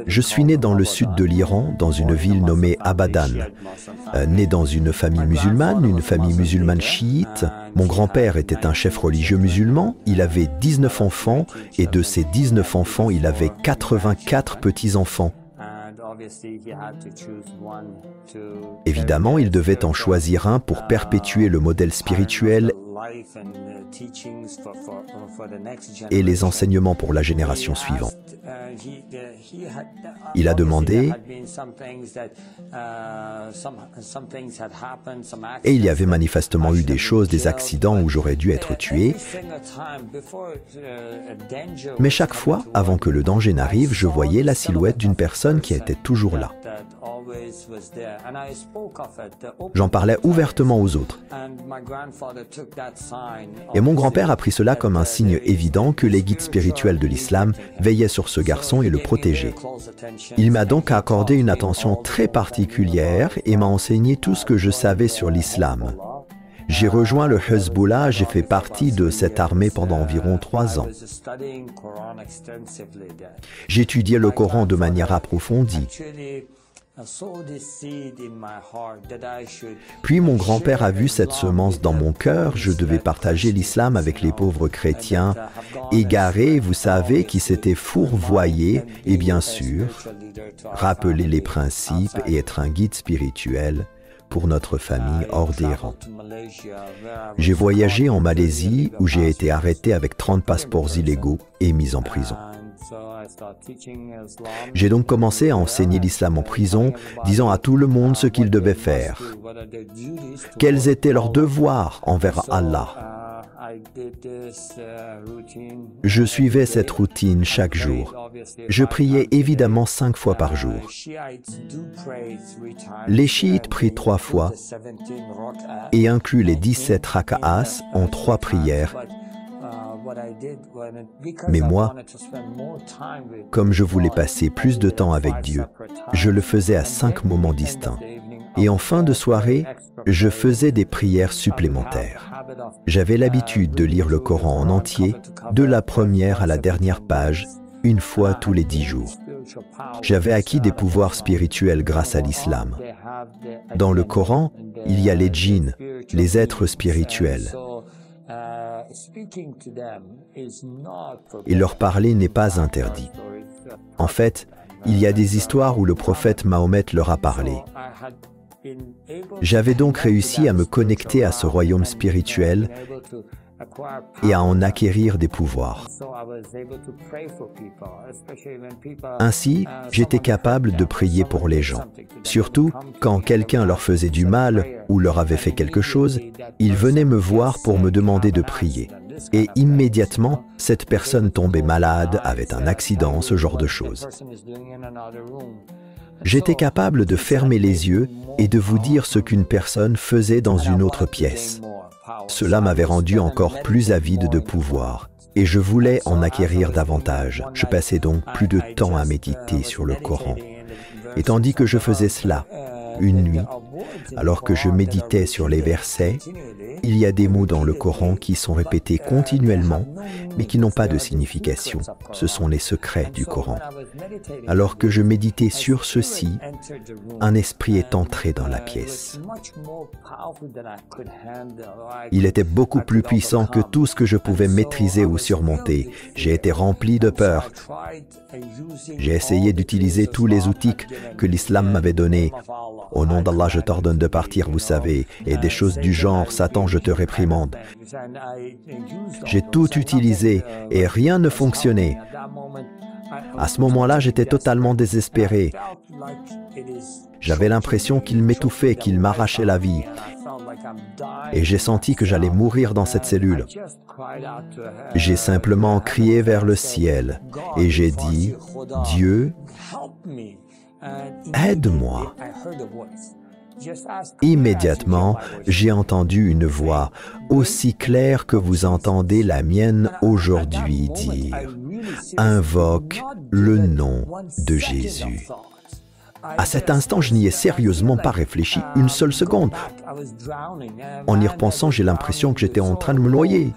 Je suis né dans le sud de l'Iran, dans une ville nommée Abadan. Né dans une famille musulmane chiite. Mon grand-père était un chef religieux musulman, il avait 19 enfants et de ces 19 enfants, il avait 84 petits-enfants. Évidemment, il devait en choisir un pour perpétuer le modèle spirituel et les enseignements pour la génération suivante. Il a demandé, et il y avait manifestement eu des choses, des accidents où j'aurais dû être tué. Mais chaque fois, avant que le danger n'arrive, je voyais la silhouette d'une personne qui était toujours là. J'en parlais ouvertement aux autres. Et mon grand-père a pris cela comme un signe évident que les guides spirituels de l'islam veillaient sur ce garçon et le protégeaient. Il m'a donc accordé une attention très particulière et m'a enseigné tout ce que je savais sur l'islam. J'ai rejoint le Hezbollah, j'ai fait partie de cette armée pendant environ 3 ans. J'étudiais le Coran de manière approfondie. Puis mon grand-père a vu cette semence dans mon cœur, je devais partager l'islam avec les pauvres chrétiens, égarés, vous savez, qui s'étaient fourvoyés, et bien sûr, rappeler les principes et être un guide spirituel pour notre famille hors d'Iran. J'ai voyagé en Malaisie où j'ai été arrêté avec 30 passeports illégaux et mis en prison. J'ai donc commencé à enseigner l'islam en prison, disant à tout le monde ce qu'ils devaient faire, quels étaient leurs devoirs envers Allah. Je suivais cette routine chaque jour. Je priais évidemment 5 fois par jour. Les chiites prient 3 fois et incluent les 17 raka'as en 3 prières. Mais moi, comme je voulais passer plus de temps avec Dieu, je le faisais à 5 moments distincts. Et en fin de soirée, je faisais des prières supplémentaires. J'avais l'habitude de lire le Coran en entier, de la première à la dernière page, une fois tous les 10 jours. J'avais acquis des pouvoirs spirituels grâce à l'islam. Dans le Coran, il y a les djinns, les êtres spirituels. Et leur parler n'est pas interdit. En fait, il y a des histoires où le prophète Mahomet leur a parlé. J'avais donc réussi à me connecter à ce royaume spirituel et à en acquérir des pouvoirs. Ainsi, j'étais capable de prier pour les gens. Surtout, quand quelqu'un leur faisait du mal ou leur avait fait quelque chose, ils venaient me voir pour me demander de prier. Et immédiatement, cette personne tombait malade, avait un accident, ce genre de choses. J'étais capable de fermer les yeux et de vous dire ce qu'une personne faisait dans une autre pièce. Cela m'avait rendu encore plus avide de pouvoir et je voulais en acquérir davantage. Je passais donc plus de temps à méditer sur le Coran. Et tandis que je faisais cela, une nuit, alors que je méditais sur les versets, il y a des mots dans le Coran qui sont répétés continuellement, mais qui n'ont pas de signification. Ce sont les secrets du Coran. Alors que je méditais sur ceci, un esprit est entré dans la pièce. Il était beaucoup plus puissant que tout ce que je pouvais maîtriser ou surmonter. J'ai été rempli de peur. J'ai essayé d'utiliser tous les outils que l'islam m'avait donnés. Au nom d'Allah, je t'ordonne de partir, vous savez, et des choses du genre, Satan, je te réprimande. J'ai tout utilisé et rien ne fonctionnait. À ce moment-là, j'étais totalement désespéré. J'avais l'impression qu'il m'étouffait, qu'il m'arrachait la vie. Et j'ai senti que j'allais mourir dans cette cellule. J'ai simplement crié vers le ciel et j'ai dit, « Dieu, aide-moi ». Immédiatement, j'ai entendu une voix aussi claire que vous entendez la mienne aujourd'hui dire « Invoque le nom de Jésus ». À cet instant, je n'y ai sérieusement pas réfléchi une seule seconde. En y repensant, j'ai l'impression que j'étais en train de me noyer.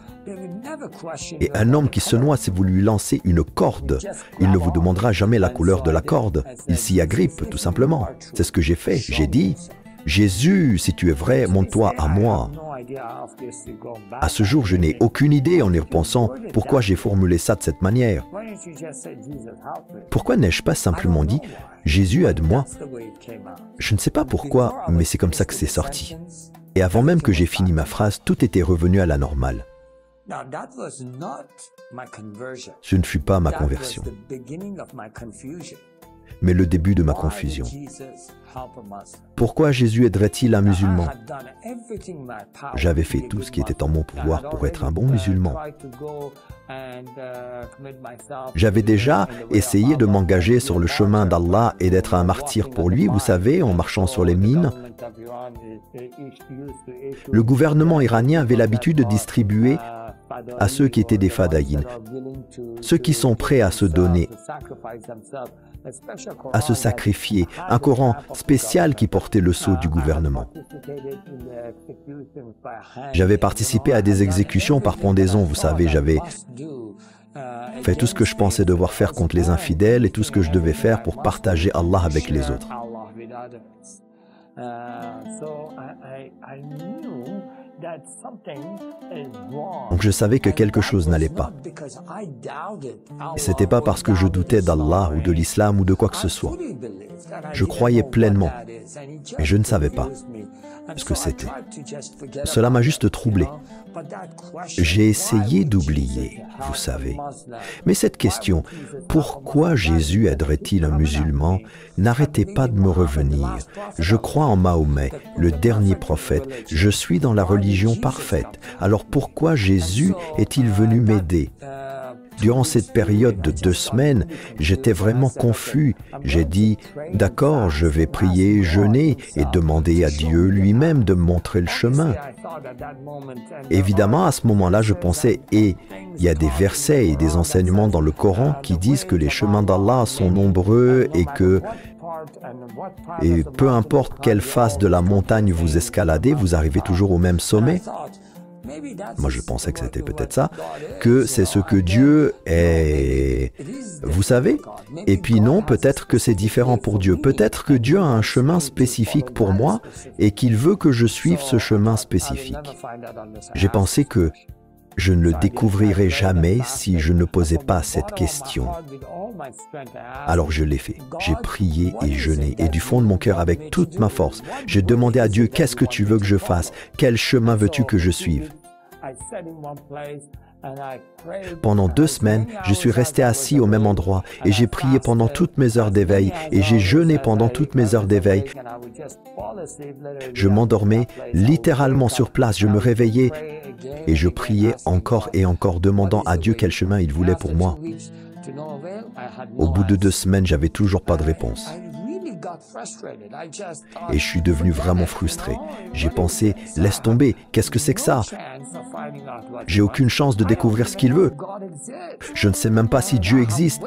Et un homme qui se noie, si vous lui lancez une corde, il ne vous demandera jamais la couleur de la corde. Il s'y agrippe, tout simplement. C'est ce que j'ai fait. J'ai dit, Jésus, si tu es vrai, montre-toi à moi. À ce jour, je n'ai aucune idée en y repensant pourquoi j'ai formulé ça de cette manière. Pourquoi n'ai-je pas simplement dit « Jésus, aide-moi » ? Je ne sais pas pourquoi, mais c'est comme ça que c'est sorti. Et avant même que j'ai fini ma phrase, tout était revenu à la normale. Ce ne fut pas ma conversion, mais le début de ma confusion. Pourquoi Jésus aiderait-il un musulman? J'avais fait tout ce qui était en mon pouvoir pour être un bon musulman. J'avais déjà essayé de m'engager sur le chemin d'Allah et d'être un martyr pour lui, vous savez, en marchant sur les mines. Le gouvernement iranien avait l'habitude de distribuer à ceux qui étaient des fadaïns, ceux qui sont prêts à se donner, à se sacrifier, un Coran spécial qui portait le sceau du gouvernement. J'avais participé à des exécutions par pendaison, vous savez, j'avais fait tout ce que je pensais devoir faire contre les infidèles et tout ce que je devais faire pour partager Allah avec les autres. Donc je savais que quelque chose n'allait pas. Et ce n'était pas parce que je doutais d'Allah ou de l'islam ou de quoi que ce soit. Je croyais pleinement, mais je ne savais pas ce que c'était. Cela m'a juste troublé. J'ai essayé d'oublier, vous savez. Mais cette question, pourquoi Jésus aiderait-il un musulman, n'arrêtait pas de me revenir. Je crois en Mahomet, le dernier prophète. Je suis dans la religion parfaite. Alors pourquoi Jésus est-il venu m'aider? Durant cette période de 2 semaines, j'étais vraiment confus. J'ai dit, d'accord, je vais prier, jeûner et demander à Dieu lui-même de me montrer le chemin. Évidemment, à ce moment-là, je pensais, et il y a des versets et des enseignements dans le Coran qui disent que les chemins d'Allah sont nombreux et peu importe quelle face de la montagne vous escaladez, vous arrivez toujours au même sommet. Moi, je pensais que c'était peut-être ça, que c'est ce que Dieu est, vous savez. Et puis non, peut-être que c'est différent pour Dieu. Peut-être que Dieu a un chemin spécifique pour moi et qu'il veut que je suive ce chemin spécifique. J'ai pensé que je ne le découvrirai jamais si je ne posais pas cette question. Alors je l'ai fait. J'ai prié et jeûné, et du fond de mon cœur, avec toute ma force, j'ai demandé à Dieu, qu'est-ce que tu veux que je fasse? Quel chemin veux-tu que je suive? Pendant 2 semaines, je suis resté assis au même endroit et j'ai prié pendant toutes mes heures d'éveil et j'ai jeûné pendant toutes mes heures d'éveil. Je m'endormais littéralement sur place, je me réveillais et je priais encore et encore, demandant à Dieu quel chemin il voulait pour moi. Au bout de 2 semaines, j'avais toujours pas de réponse. Et je suis devenu vraiment frustré. J'ai pensé, laisse tomber, qu'est-ce que c'est que ça? J'ai aucune chance de découvrir ce qu'il veut. Je ne sais même pas si Dieu existe.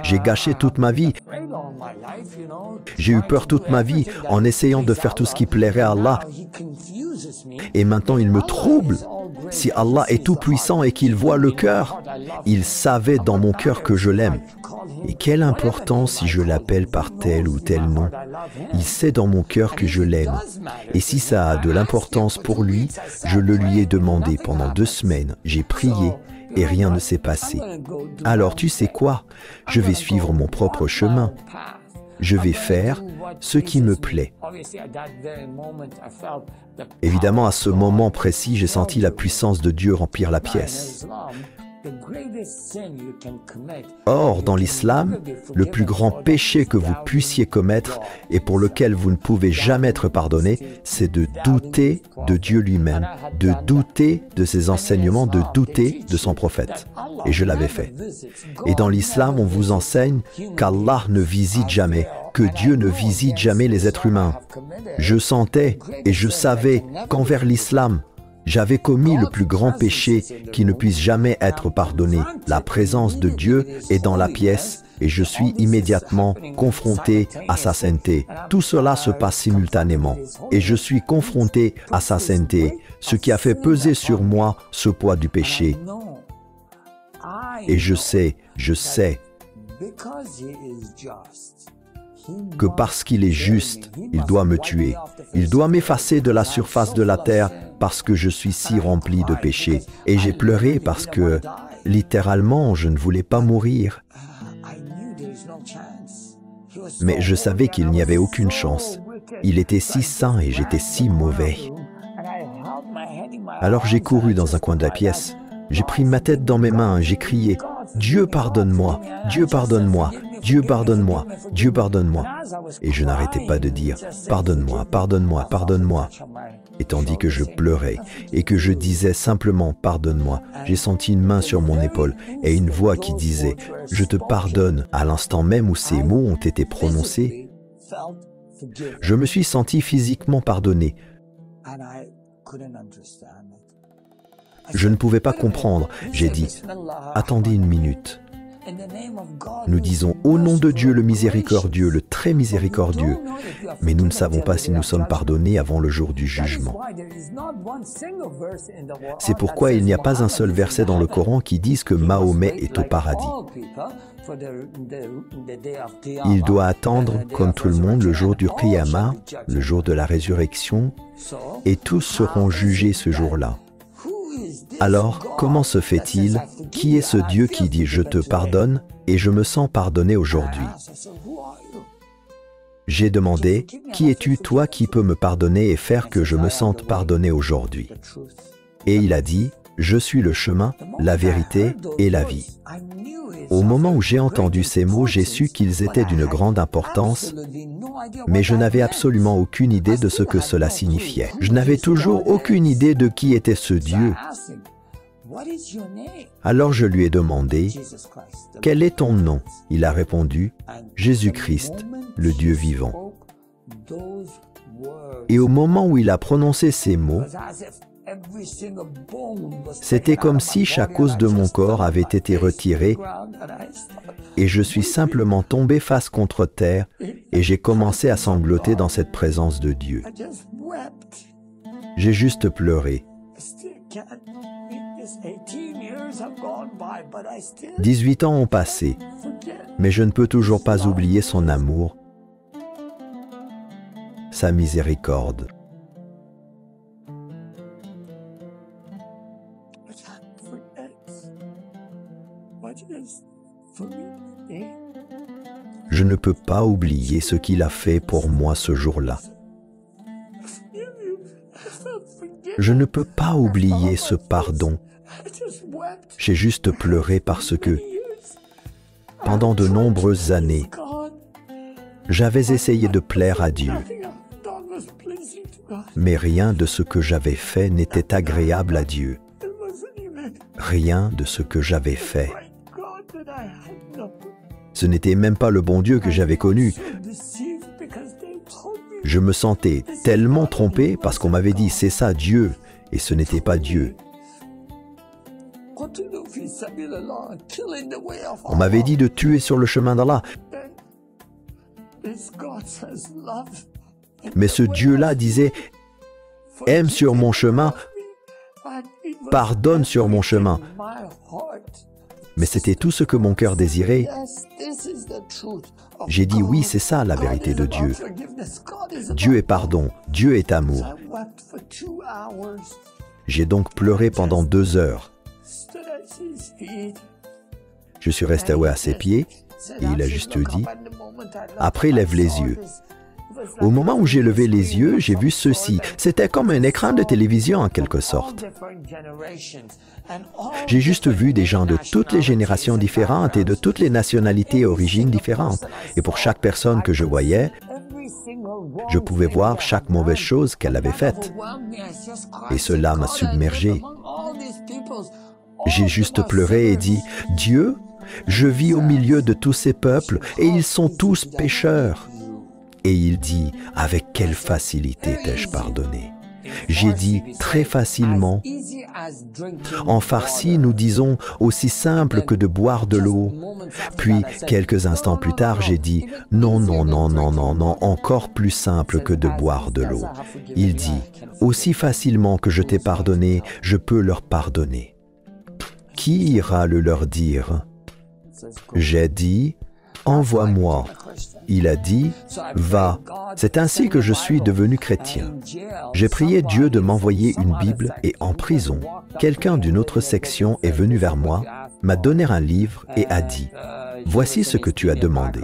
J'ai gâché toute ma vie. J'ai eu peur toute ma vie en essayant de faire tout ce qui plairait à Allah. Et maintenant il me trouble. Si Allah est tout-puissant et qu'il voit le cœur, il savait dans mon cœur que je l'aime. Et quelle importance si je l'appelle par tel ou tel nom. Il sait dans mon cœur que je l'aime. Et si ça a de l'importance pour lui, je le lui ai demandé pendant 2 semaines. J'ai prié et rien ne s'est passé. Alors tu sais quoi? Je vais suivre mon propre chemin. Je vais faire ce qui me plaît. Évidemment, à ce moment précis, j'ai senti la puissance de Dieu remplir la pièce. Or, dans l'islam, le plus grand péché que vous puissiez commettre et pour lequel vous ne pouvez jamais être pardonné, c'est de douter de Dieu lui-même, de douter de ses enseignements, de douter de son prophète. Et je l'avais fait. Et dans l'islam, on vous enseigne qu'Allah ne visite jamais, que Dieu ne visite jamais les êtres humains. Je sentais et je savais qu'envers l'islam, j'avais commis le plus grand péché qui ne puisse jamais être pardonné. La présence de Dieu est dans la pièce et je suis immédiatement confronté à sa sainteté. Tout cela se passe simultanément et je suis confronté à sa sainteté, ce qui a fait peser sur moi ce poids du péché. Et je sais que parce qu'il est juste, il doit me tuer. Il doit m'effacer de la surface de la terre parce que je suis si rempli de péché. Et j'ai pleuré parce que, littéralement, je ne voulais pas mourir. Mais je savais qu'il n'y avait aucune chance. Il était si saint et j'étais si mauvais. Alors j'ai couru dans un coin de la pièce. J'ai pris ma tête dans mes mains et j'ai crié « Dieu pardonne-moi, Dieu pardonne-moi, Dieu pardonne-moi, Dieu pardonne-moi » Et je n'arrêtais pas de dire « Pardonne-moi, pardonne-moi, pardonne-moi » Et tandis que je pleurais et que je disais simplement « Pardonne-moi », j'ai senti une main sur mon épaule et une voix qui disait « Je te pardonne » à l'instant même où ces mots ont été prononcés. Je me suis senti physiquement pardonné. Je ne pouvais pas comprendre. J'ai dit, attendez une minute. Nous disons au nom de Dieu le miséricordieux, le très miséricordieux, mais nous ne savons pas si nous sommes pardonnés avant le jour du jugement. C'est pourquoi il n'y a pas un seul verset dans le Coran qui dise que Mahomet est au paradis. Il doit attendre, comme tout le monde, le jour du Qiyamah, le jour de la résurrection, et tous seront jugés ce jour-là. Alors, comment se fait-il? Qui est ce Dieu qui dit « Je te pardonne et je me sens pardonné aujourd'hui » J'ai demandé « Qui es-tu, toi, qui peux me pardonner et faire que je me sente pardonné aujourd'hui » Et il a dit « Je suis le chemin, la vérité et la vie ». Au moment où j'ai entendu ces mots, j'ai su qu'ils étaient d'une grande importance, mais je n'avais absolument aucune idée de ce que cela signifiait. Je n'avais toujours aucune idée de qui était ce Dieu. Alors je lui ai demandé, « Quel est ton nom ?» Il a répondu, « Jésus-Christ, le Dieu vivant. » Et au moment où il a prononcé ces mots, c'était comme si chaque os de mon corps avait été retiré et je suis simplement tombé face contre terre et j'ai commencé à sangloter dans cette présence de Dieu. J'ai juste pleuré. 18 ans ont passé, mais je ne peux toujours pas oublier son amour, sa miséricorde. Je ne peux pas oublier ce qu'il a fait pour moi ce jour-là. Je ne peux pas oublier ce pardon. J'ai juste pleuré parce que, pendant de nombreuses années, j'avais essayé de plaire à Dieu. Mais rien de ce que j'avais fait n'était agréable à Dieu. Rien de ce que j'avais fait. Ce n'était même pas le bon Dieu que j'avais connu. Je me sentais tellement trompé parce qu'on m'avait dit « c'est ça Dieu » et ce n'était pas Dieu. On m'avait dit de tuer sur le chemin d'Allah. Mais ce Dieu-là disait « aime sur mon chemin, pardonne sur mon chemin ». Mais c'était tout ce que mon cœur désirait. J'ai dit oui, c'est ça la vérité de Dieu. Dieu est pardon, Dieu est amour. J'ai donc pleuré pendant 2 heures. Je suis resté à ses pieds et il a juste dit « Après, lève les yeux ». Au moment où j'ai levé les yeux, j'ai vu ceci. C'était comme un écran de télévision en quelque sorte. J'ai juste vu des gens de toutes les générations différentes et de toutes les nationalités et origines différentes. Et pour chaque personne que je voyais, je pouvais voir chaque mauvaise chose qu'elle avait faite. Et cela m'a submergé. J'ai juste pleuré et dit « Dieu, je vis au milieu de tous ces peuples et ils sont tous pécheurs. » Et il dit, avec quelle facilité t'ai-je pardonné? J'ai dit, très facilement. En farsi, nous disons, aussi simple que de boire de l'eau. Puis, quelques instants plus tard, j'ai dit, « Non, non, non, non, non, non, encore plus simple que de boire de l'eau. » Il dit, « Aussi facilement que je t'ai pardonné, je peux leur pardonner. » Qui ira le leur dire? J'ai dit, « Envoie-moi. » Il a dit, « Va. » C'est ainsi que je suis devenu chrétien. J'ai prié Dieu de m'envoyer une Bible et en prison, quelqu'un d'une autre section est venu vers moi, m'a donné un livre et a dit, « Voici ce que tu as demandé. »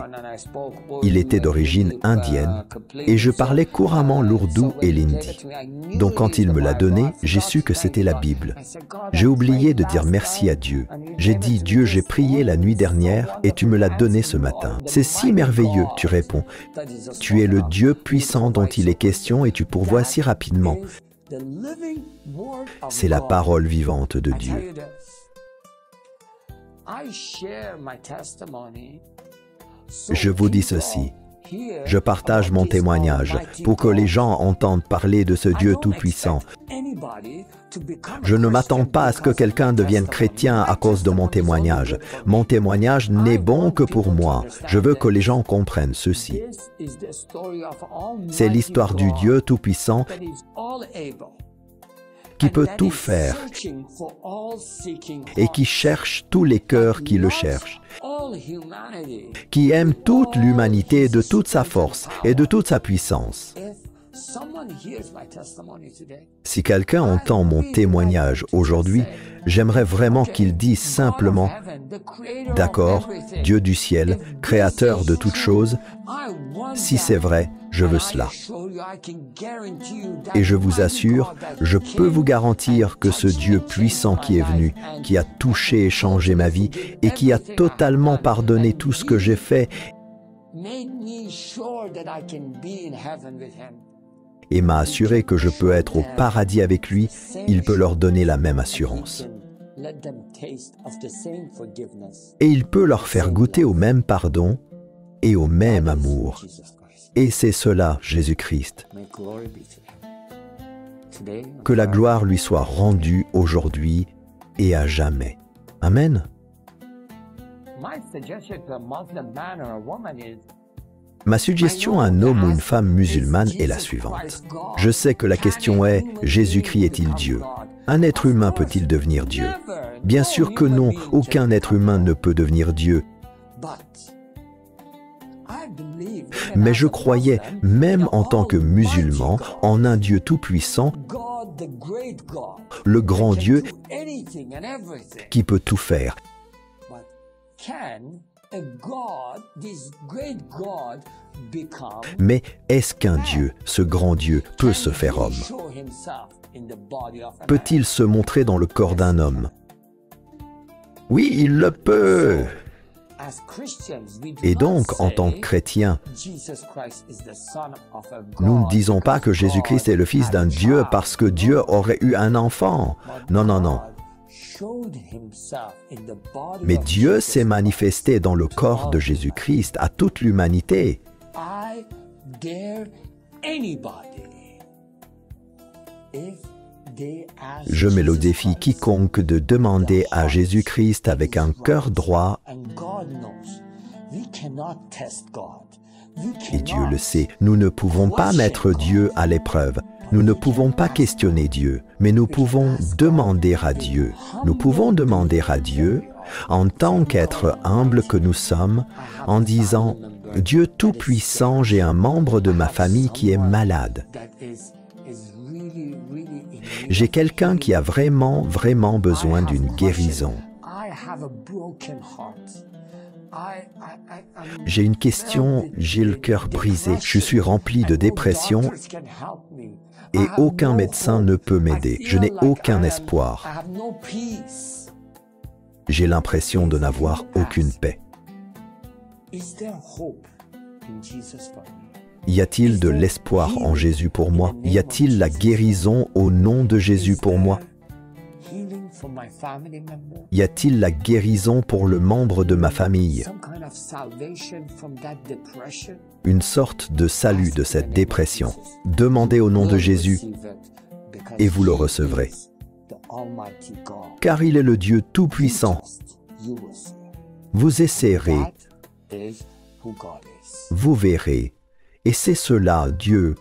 Il était d'origine indienne et je parlais couramment l'ourdou et l'hindi. Donc quand il me l'a donné, j'ai su que c'était la Bible. J'ai oublié de dire merci à Dieu. J'ai dit, « Dieu, j'ai prié la nuit dernière et tu me l'as donné ce matin. » C'est si merveilleux, tu réponds. Tu es le Dieu puissant dont il est question et tu pourvois si rapidement. C'est la parole vivante de Dieu. Je vous dis ceci. Je partage mon témoignage pour que les gens entendent parler de ce Dieu tout-puissant. Je ne m'attends pas à ce que quelqu'un devienne chrétien à cause de mon témoignage. Mon témoignage n'est bon que pour moi. Je veux que les gens comprennent ceci. C'est l'histoire du Dieu tout-puissant qui peut tout faire et qui cherche tous les cœurs qui le cherchent, qui aime toute l'humanité de toute sa force et de toute sa puissance. Si quelqu'un entend mon témoignage aujourd'hui, j'aimerais vraiment qu'il dise simplement « D'accord, Dieu du ciel, créateur de toutes choses, si c'est vrai, je veux cela. » Et je vous assure, je peux vous garantir que ce Dieu puissant qui est venu, qui a touché et changé ma vie et qui a totalement pardonné tout ce que j'ai fait et m'a assuré que je peux être au paradis avec lui, il peut leur donner la même assurance. Et il peut leur faire goûter au même pardon et au même amour. Et c'est cela, Jésus-Christ. Que la gloire lui soit rendue aujourd'hui et à jamais. Amen. Ma suggestion à un homme ou une femme musulmane est la suivante. Je sais que la question est, Jésus-Christ est-il Dieu? Un être humain peut-il devenir Dieu? Bien sûr que non, aucun être humain ne peut devenir Dieu. Mais je croyais, même en tant que musulman, en un Dieu tout-puissant, le grand Dieu qui peut tout faire. Mais est-ce qu'un Dieu, ce grand Dieu, peut se faire homme? Peut-il se montrer dans le corps d'un homme? Oui, il le peut. Et donc, en tant que chrétiens, nous ne disons pas que Jésus-Christ est le Fils d'un Dieu parce que Dieu aurait eu un enfant. Non, non, non. Mais Dieu s'est manifesté dans le corps de Jésus-Christ à toute l'humanité. Je mets au défi quiconque de demander à Jésus-Christ avec un cœur droit, et Dieu le sait, nous ne pouvons pas mettre Dieu à l'épreuve. Nous ne pouvons pas questionner Dieu, mais nous pouvons demander à Dieu. Nous pouvons demander à Dieu, en tant qu'être humble que nous sommes, en disant « Dieu Tout-Puissant, j'ai un membre de ma famille qui est malade. J'ai quelqu'un qui a vraiment, vraiment besoin d'une guérison. J'ai une question, j'ai le cœur brisé, je suis rempli de dépression et aucun médecin ne peut m'aider. Je n'ai aucun espoir. J'ai l'impression de n'avoir aucune paix. Y a-t-il de l'espoir en Jésus pour moi? Y a-t-il la guérison au nom de Jésus pour moi? Y a-t-il la guérison pour le membre de ma famille? Une sorte de salut de cette dépression. Demandez au nom de Jésus et vous le recevrez. Car il est le Dieu tout-puissant. Vous essayerez, That is who God is. vous verrez. Et c'est cela, Dieu,